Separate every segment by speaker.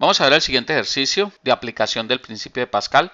Speaker 1: Vamos a ver el siguiente ejercicio de aplicación del principio de Pascal.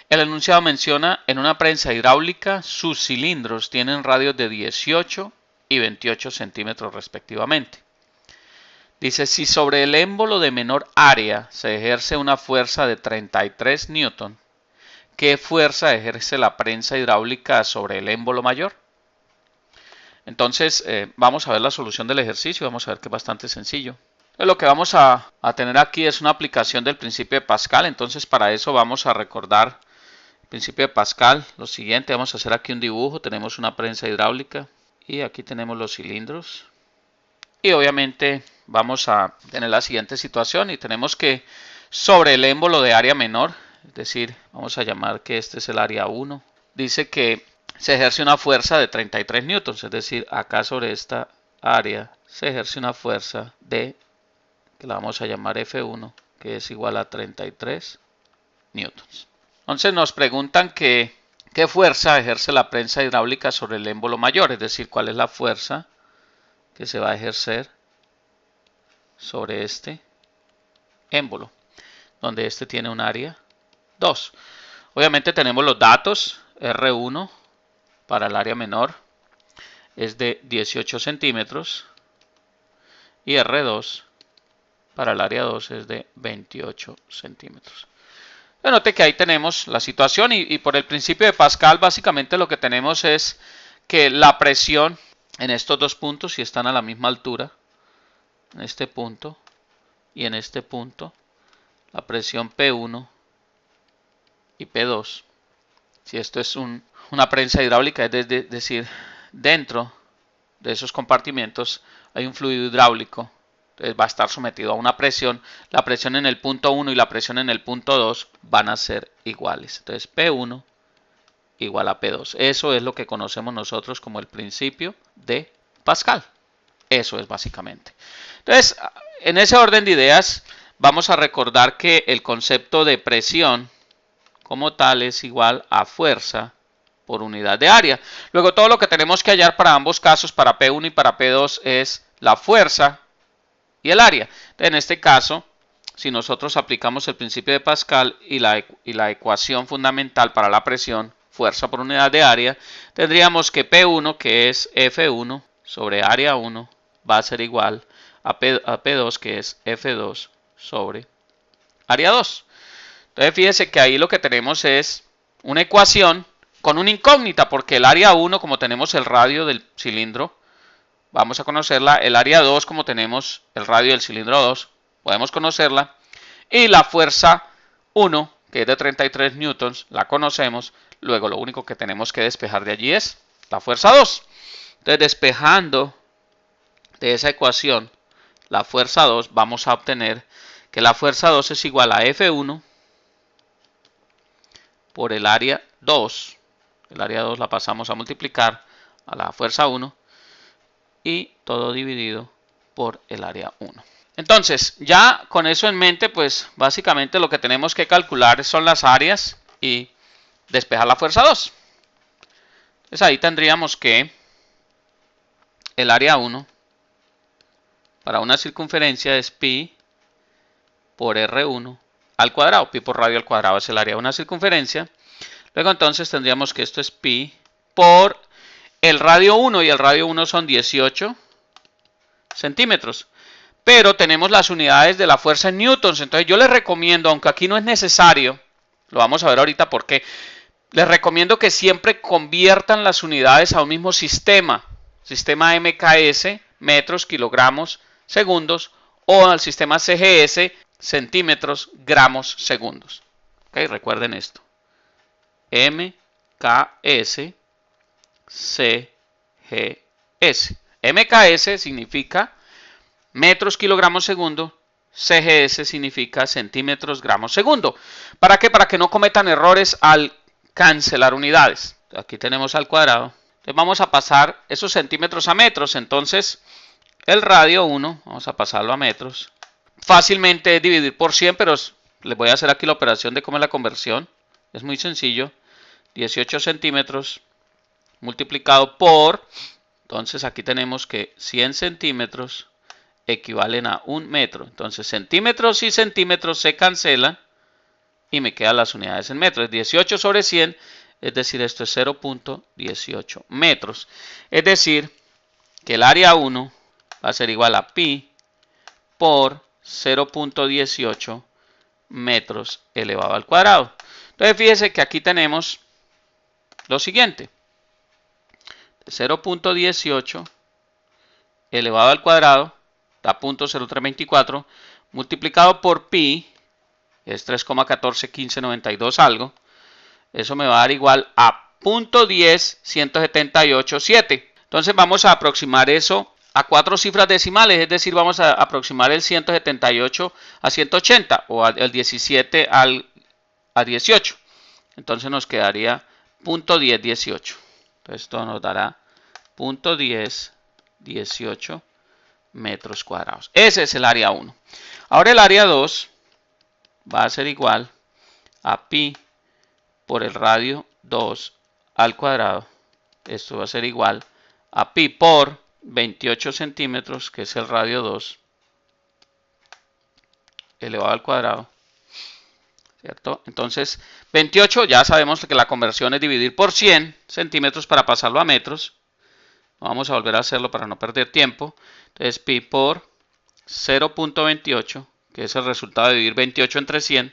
Speaker 1: El enunciado menciona: en una prensa hidráulica sus cilindros tienen radios de 18 y 28 centímetros respectivamente. Dice: si sobre el émbolo de menor área se ejerce una fuerza de 33 newton, ¿qué fuerza ejerce la prensa hidráulica sobre el émbolo mayor? Entonces vamos a ver la solución del ejercicio. Vamos a ver que es bastante sencillo. Lo que vamos a tener aquí es una aplicación del principio de Pascal. Entonces para eso vamos a recordar el principio de Pascal. Lo siguiente, vamos a hacer aquí un dibujo. Tenemos una prensa hidráulica y aquí tenemos los cilindros. Y obviamente vamos a tener la siguiente situación y tenemos que sobre el émbolo de área menor, es decir, vamos a llamar que este es el área 1, dice que se ejerce una fuerza de 33 newtons, es decir, acá sobre esta área se ejerce una fuerza de, que la vamos a llamar F1, que es igual a 33 newtons. Entonces nos preguntan qué fuerza ejerce la prensa hidráulica sobre el émbolo mayor, es decir, cuál es la fuerza que se va a ejercer sobre este émbolo, donde este tiene un área 2. Obviamente tenemos los datos. R1 para el área menor es de 18 centímetros y R2 para el área 2 es de 28 centímetros. Note que ahí tenemos la situación y por el principio de Pascal básicamente lo que tenemos es que la presión en estos dos puntos, si están a la misma altura, en este punto y en este punto, la presión P1 y P2, si esto es una prensa hidráulica, es decir, dentro de esos compartimentos hay un fluido hidráulico, entonces va a estar sometido a una presión. La presión en el punto 1 y la presión en el punto 2 van a ser iguales. Entonces P1 igual a P2. Eso es lo que conocemos nosotros como el principio de Pascal. Eso es básicamente. Entonces, en ese orden de ideas, vamos a recordar que el concepto de presión como tal es igual a fuerza por unidad de área. Luego todo lo que tenemos que hallar para ambos casos, para P1 y para P2, es la fuerza y el área. En este caso, si nosotros aplicamos el principio de Pascal y la ecuación fundamental para la presión, fuerza por unidad de área, tendríamos que P1, que es F1 sobre área 1, va a ser igual a P2, que es F2 sobre área 2. Entonces fíjese que ahí lo que tenemos es una ecuación con una incógnita, porque el área 1, como tenemos el radio del cilindro, vamos a conocerla. El área 2, como tenemos el radio del cilindro 2, podemos conocerla. Y la fuerza 1, que es de 33 newtons, la conocemos. Luego lo único que tenemos que despejar de allí es la fuerza 2. Entonces, despejando de esa ecuación la fuerza 2, vamos a obtener que la fuerza 2 es igual a F1 por el área 2. El área 2 la pasamos a multiplicar a la fuerza 1 y todo dividido por el área 1. Entonces, ya con eso en mente, pues básicamente lo que tenemos que calcular son las áreas y despejar la fuerza 2. Entonces ahí tendríamos que el área 1 para una circunferencia es pi por R1 al cuadrado. Pi por radio al cuadrado es el área de una circunferencia. Luego entonces tendríamos que esto es pi por el radio 1, y el radio 1 son 18 centímetros. Pero tenemos las unidades de la fuerza en newtons. Entonces yo les recomiendo, aunque aquí no es necesario, lo vamos a ver ahorita por qué, les recomiendo que siempre conviertan las unidades a un mismo sistema MKS, metros, kilogramos, segundos, o al sistema CGS, centímetros, gramos, segundos. ¿Okay? Recuerden esto. MKS, CGS. MKS significa metros, kilogramos, segundo. CGS significa centímetros, gramos, segundo. ¿Para qué? Para que no cometan errores al cancelar unidades. Aquí tenemos al cuadrado. Entonces vamos a pasar esos centímetros a metros. Entonces el radio 1, vamos a pasarlo a metros. Fácilmente dividir por 100, pero les voy a hacer aquí la operación de cómo es la conversión. Es muy sencillo. 18 centímetros multiplicado por, entonces aquí tenemos que 100 centímetros equivalen a 1 metro. Entonces centímetros y centímetros se cancelan y me quedan las unidades en metros. 18 sobre 100, es decir, esto es 0.18 metros. Es decir, que el área 1 va a ser igual a pi por 0.18 metros elevado al cuadrado. Entonces fíjese que aquí tenemos lo siguiente. 0.18 elevado al cuadrado da 0.0324 multiplicado por pi, es 3,141592 algo. Eso me va a dar igual a 0.101787. Entonces vamos a aproximar eso a 4 cifras decimales, es decir, vamos a aproximar el 178 a 180 o el 17 a 18. Entonces nos quedaría 0.1018. Entonces esto nos dará 0.1018 metros cuadrados. Ese es el área 1. Ahora el área 2 va a ser igual a pi por el radio 2 al cuadrado. Esto va a ser igual a pi por 28 centímetros, que es el radio 2, elevado al cuadrado. ¿Cierto? Entonces, 28, ya sabemos que la conversión es dividir por 100 centímetros para pasarlo a metros. Vamos a volver a hacerlo para no perder tiempo. Entonces, pi por 0.28, que es el resultado de dividir 28 entre 100.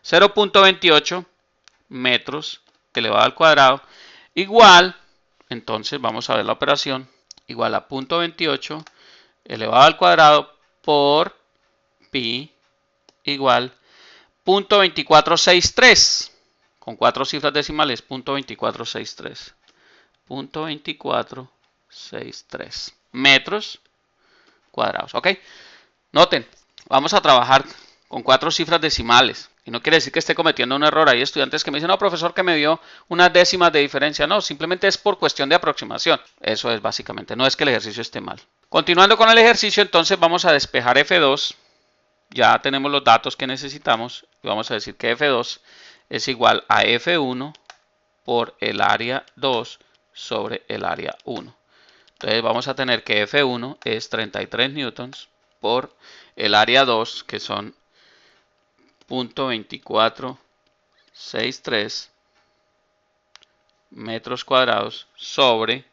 Speaker 1: 0.28 metros elevado al cuadrado, igual, entonces vamos a ver la operación, igual a 0.28 elevado al cuadrado por pi igual 0.2463, con 4 cifras decimales, 0.2463, 0.2463 metros cuadrados. ¿Ok? Noten, vamos a trabajar con 4 cifras decimales. Y no quiere decir que esté cometiendo un error. Hay estudiantes que me dicen, no, profesor, que me dio unas décimas de diferencia. No, simplemente es por cuestión de aproximación. Eso es básicamente, no es que el ejercicio esté mal. Continuando con el ejercicio, entonces vamos a despejar F2. Ya tenemos los datos que necesitamos. Y vamos a decir que F2 es igual a F1 por el área 2 sobre el área 1. Entonces vamos a tener que F1 es 33 newtons por el área 2, que son 0.2463 metros cuadrados sobre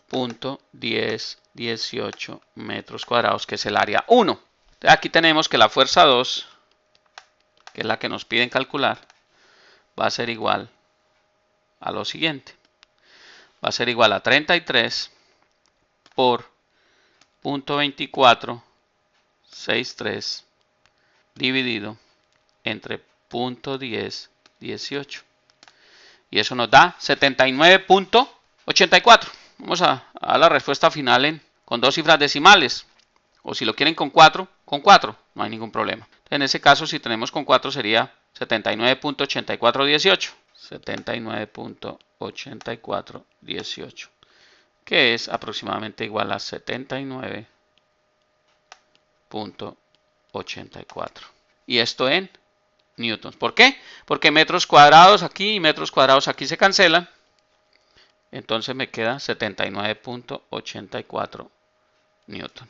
Speaker 1: 0.1018 metros cuadrados, que es el área 1. Aquí tenemos que la fuerza 2, que es la que nos piden calcular, va a ser igual a lo siguiente. Va a ser igual a 33 por 0.2463 dividido entre 0.1018. Y eso nos da 79.84. Vamos a la respuesta final con 2 cifras decimales. O si lo quieren con 4, no hay ningún problema. En ese caso, si tenemos con 4, sería 79.8418. 79.8418. Que es aproximadamente igual a 79.84. Y esto en newtons. ¿Por qué? Porque metros cuadrados aquí y metros cuadrados aquí se cancelan. Entonces me queda 79.84 newton.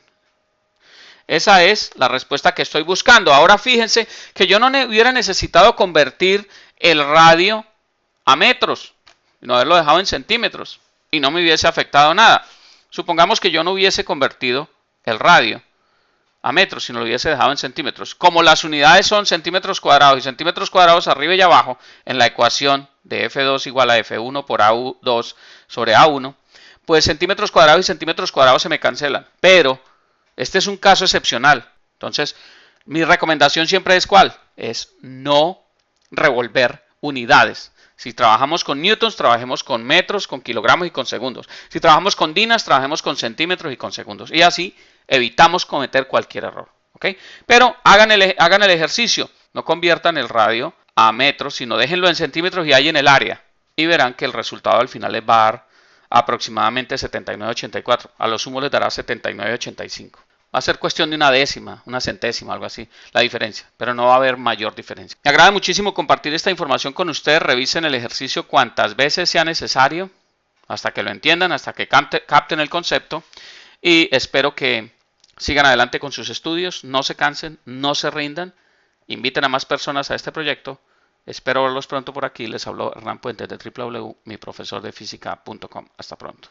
Speaker 1: Esa es la respuesta que estoy buscando. Ahora fíjense que yo no hubiera necesitado convertir el radio a metros, no haberlo dejado en centímetros y no me hubiese afectado nada. Supongamos que yo no hubiese convertido el radio a metros, si no lo hubiese dejado en centímetros. Como las unidades son centímetros cuadrados y centímetros cuadrados arriba y abajo, en la ecuación de F2 igual a F1 por A2 sobre A1, pues centímetros cuadrados y centímetros cuadrados se me cancelan. Pero este es un caso excepcional. Entonces, mi recomendación siempre es ¿cuál? Es no revolver unidades. Si trabajamos con newtons, trabajemos con metros, con kilogramos y con segundos. Si trabajamos con dinas, trabajemos con centímetros y con segundos. Y así evitamos cometer cualquier error. ¿Ok? Pero hagan el ejercicio. No conviertan el radio a metros, sino déjenlo en centímetros y ahí en el área. Y verán que el resultado al final les va a dar aproximadamente 79.84. A lo sumo les dará 79.85. Va a ser cuestión de una décima, una centésima, algo así, la diferencia, pero no va a haber mayor diferencia. Me agrada muchísimo compartir esta información con ustedes. Revisen el ejercicio cuantas veces sea necesario, hasta que lo entiendan, hasta que capten el concepto. Y espero que Sigan adelante con sus estudios, no se cansen, no se rindan, inviten a más personas a este proyecto. Espero verlos pronto por aquí. Les habló Hernán Puentes de www.miprofesordefísica.com. Hasta pronto.